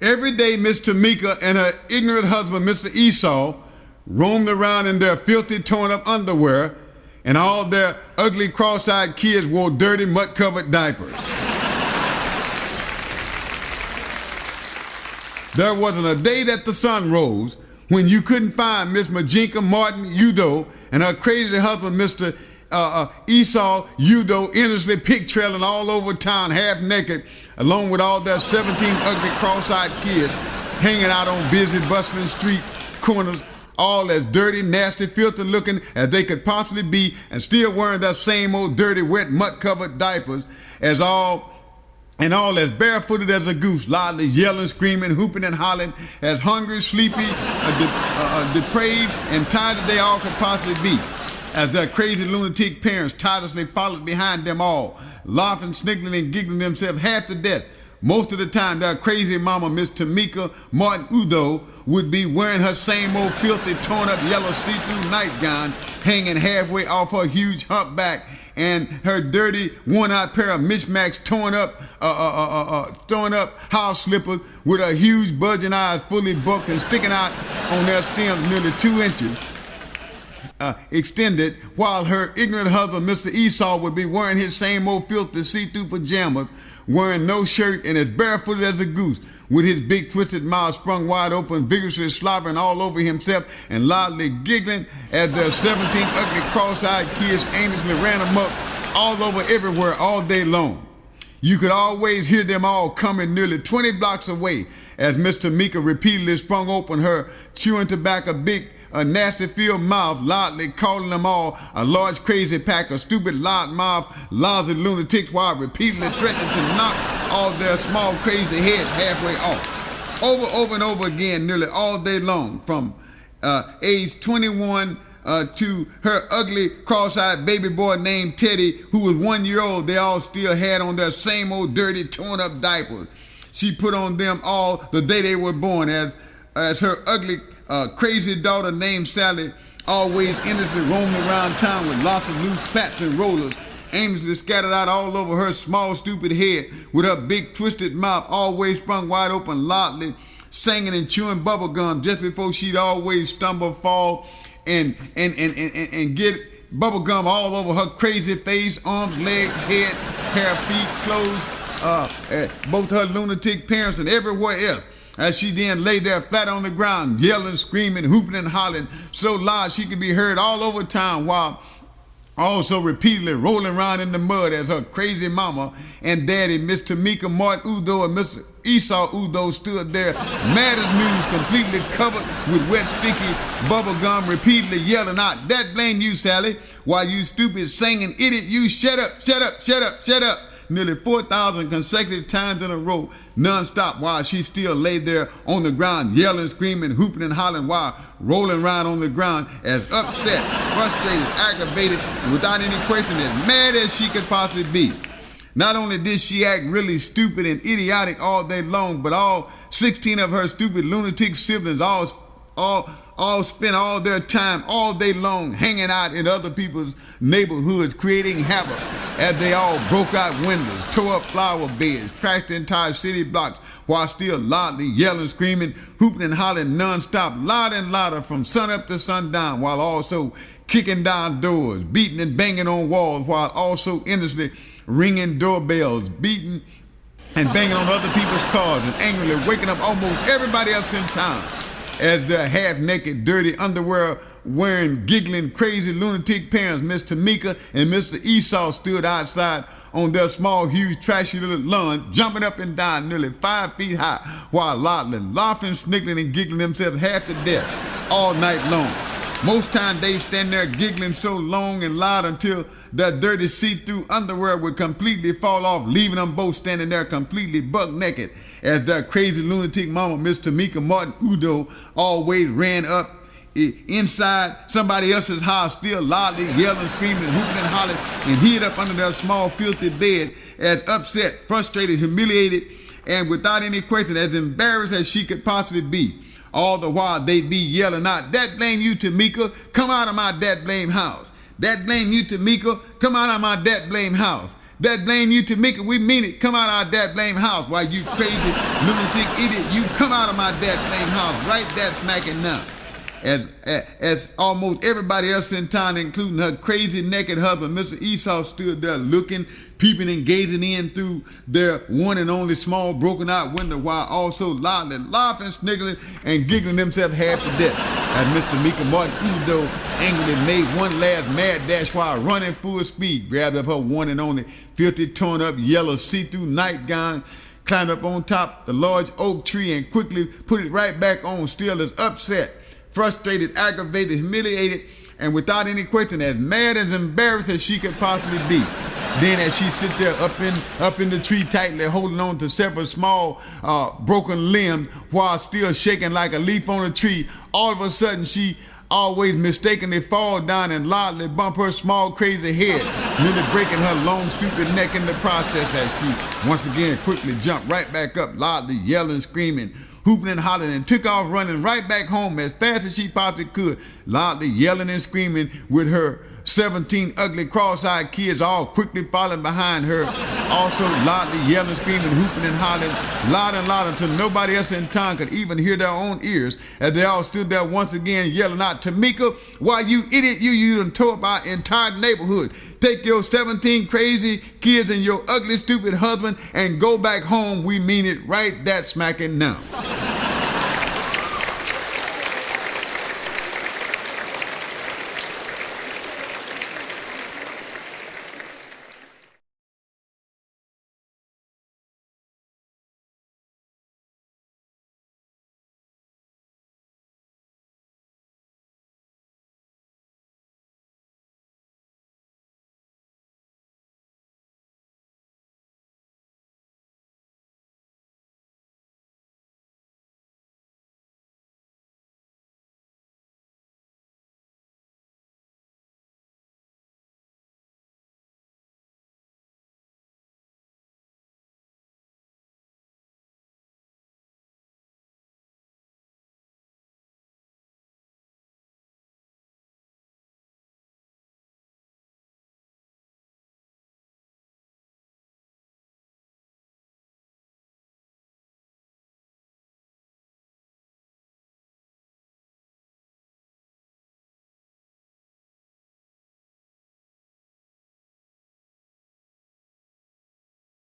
Every day, Miss Tamika and her ignorant husband, Mr. Esau, roamed around in their filthy, torn-up underwear, and all their ugly, cross-eyed kids wore dirty, mud-covered diapers. There wasn't a day that the sun rose when you couldn't find Miss Majinka Martin Udo and her crazy husband, Mr. Esau Udo, endlessly pig-trailing all over town, half-naked, along with all their 17 ugly, cross-eyed kids hanging out on busy, bustling street corners, all as dirty, nasty, filthy-looking as they could possibly be, and still wearing their same old dirty, wet, mud-covered diapers, all as barefooted as a goose, loudly yelling, screaming, hooping, and hollering, as hungry, sleepy, depraved, and tired as they all could possibly be, as their crazy lunatic parents tirelessly followed behind them all, laughing, sniggling, and giggling themselves half to death. Most of the time, their crazy mama, Miss Tamika Martin Udo, would be wearing her same old filthy, torn-up yellow see-through nightgown, hanging halfway off her huge humpback, and her dirty, worn-out pair of mismatched, torn up house slippers with her huge, bulging eyes fully booked and sticking out on their stems nearly 2 inches extended, while her ignorant husband, Mr. Esau, would be wearing his same old filthy see-through pajamas, wearing no shirt and as barefooted as a goose, with his big twisted mouth sprung wide open, vigorously slobbering all over himself and loudly giggling as their 17 ugly cross-eyed kids aimlessly ran amok all over everywhere all day long. You could always hear them all coming nearly 20 blocks away as Miss Tamika repeatedly sprung open her chewing tobacco big nasty filled mouth, loudly calling them all a large crazy pack of stupid loudmouth lousy lunatics, while repeatedly threatening to knock all their small crazy heads halfway off. Over and over again, nearly all day long, from age 21 to her ugly cross-eyed baby boy named Teddy, who was 1 year old. They all still had on their same old dirty, torn up diapers. She put on them all the day they were born, as her ugly crazy daughter named Sally always endlessly roaming around town with lots of loose plats and rollers, aimlessly scattered out all over her small stupid head, with her big twisted mouth always sprung wide open, loudly singing and chewing bubble gum just before she'd always stumble, fall, and get bubble gum all over her crazy face, arms, legs, head, hair, feet, clothes, both her lunatic parents and everywhere else, as she then lay there flat on the ground, yelling, screaming, hooping, and hollering so loud she could be heard all over town, while also repeatedly rolling around in the mud as her crazy mama and daddy, Miss Tamika Martin Udo and Mr. Esau Udo, stood there mad as mules, completely covered with wet, sticky bubble gum, repeatedly yelling out, "That blame you, Sally, while you stupid singing idiot, you shut up, shut up, shut up, shut up," nearly 4,000 consecutive times in a row, non-stop, while she still lay there on the ground, yelling, screaming, hooping, and hollering, while rolling around on the ground as upset, frustrated, aggravated, and without any question as mad as she could possibly be. Not only did she act really stupid and idiotic all day long, but all 16 of her stupid lunatic siblings all spent all their time all day long hanging out in other people's neighborhoods, creating havoc as they all broke out windows, tore up flower beds, trashed the entire city blocks, while still loudly yelling, screaming, hooping, and hollering non-stop, louder and louder from sunup to sundown, while also kicking down doors, beating and banging on walls, while also endlessly ringing doorbells, beating and banging on other people's cars, and angrily waking up almost everybody else in town, as their half-naked, dirty underwear wearing, giggling, crazy lunatic parents, Miss Tamika and Mr. Esau, stood outside on their small, huge, trashy little lawn, jumping up and down nearly 5 feet high, while loudly laughing, sniggling, and giggling themselves half to death all night long. Most times they stand there giggling so long and loud until their dirty see-through underwear would completely fall off, leaving them both standing there completely buck naked, as their crazy lunatic mama, Miss Tamika Martin Udo, always ran up inside somebody else's house, still loudly yelling, screaming, hooping, and hollering, and hid up under their small, filthy bed, as upset, frustrated, humiliated, and without any question, as embarrassed as she could possibly be. All the while they'd be yelling out, "That blame you, Tamika, come out of my that blame house. That blame you, Tamika, come out of my that blame house. That blame you, Tamika, we mean it. Come out our dad blame house. Why, you crazy lunatic idiot, you come out of my dad blame house right that smacking now. As almost everybody else in town, including her crazy naked husband, Mr. Esau, stood there looking, peeping and gazing in through their one and only small broken out window, while also loudly laughing, sniggering, and giggling himself half to death. As Mr. Mika Martin Udo angrily made one last mad dash while running full speed, grabbed up her one and only filthy, torn up yellow see-through nightgown, climbed up on top the large oak tree, and quickly put it right back on, still as upset, frustrated, aggravated, humiliated, and without any question as mad and embarrassed as she could possibly be. Then as she sit there up in the tree tightly holding on to several small broken limbs while still shaking like a leaf on a tree, all of a sudden she always mistakenly fall down and loudly bump her small crazy head, nearly breaking her long stupid neck in the process, as she once again quickly jumped right back up, loudly yelling, screaming, hooping and hollering, and took off running right back home as fast as she possibly could, loudly yelling and screaming, with her 17 ugly cross-eyed kids all quickly following behind her, also loudly yelling, screaming, hooping and hollering, loud and loud until nobody else in town could even hear their own ears, as they all stood there once again yelling out, Tamika, why, you idiot, you done tore up our entire neighborhood. Take your 17 crazy kids and your ugly, stupid husband and go back home. We mean it right that smacking now.